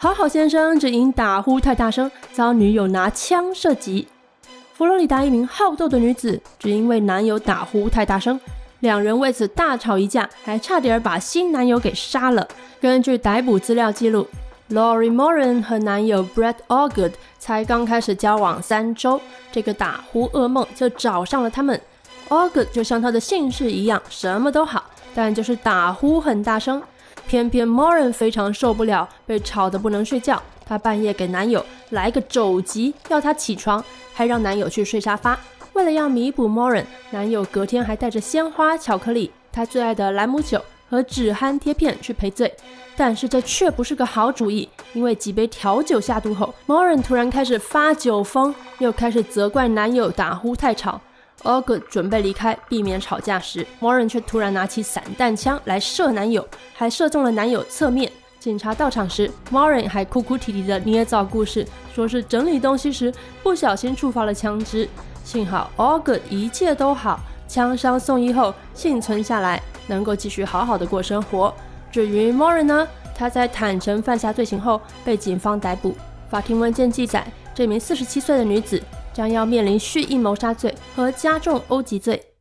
好好先生只因打呼太大声，遭女友拿枪射击。佛罗里达一名好斗的女子，只因为男友打呼太大声，两人为此大吵一架，还差点把新男友给杀了。根据逮捕资料记录， Lori Moran 和男友 Brett Allgood 才刚开始交往3周，这个打呼噩梦就找上了他们。Allgood 就像他的姓氏一样，什么都好，但就是打呼很大声。偏偏 Moran 非常受不了，被吵得不能睡觉。她半夜给男友来个肘击，要他起床，还让男友去睡沙发。为了要弥补 Moran， 男友隔天还带着鲜花、巧克力、他最爱的兰姆酒和止鼾贴片去赔罪。但是这却不是个好主意，因为几杯调酒下肚后， Moran 突然开始发酒疯，又开始责怪男友打呼太吵。Allgood 准备离开，避免吵架时， Moran 却突然拿起散弹枪来射男友，还射中了男友侧面。警察到场时， Moran 还哭哭啼啼的捏造故事，说是整理东西时不小心触发了枪支。幸好 Allgood 一切都好，枪伤送医后幸存下来，能够继续好好的过生活。至于 Moran 呢，他在坦诚犯下罪行后被警方逮捕。法庭文件记载，这名47岁的女子将要面临蓄意谋杀罪和加重殴击罪。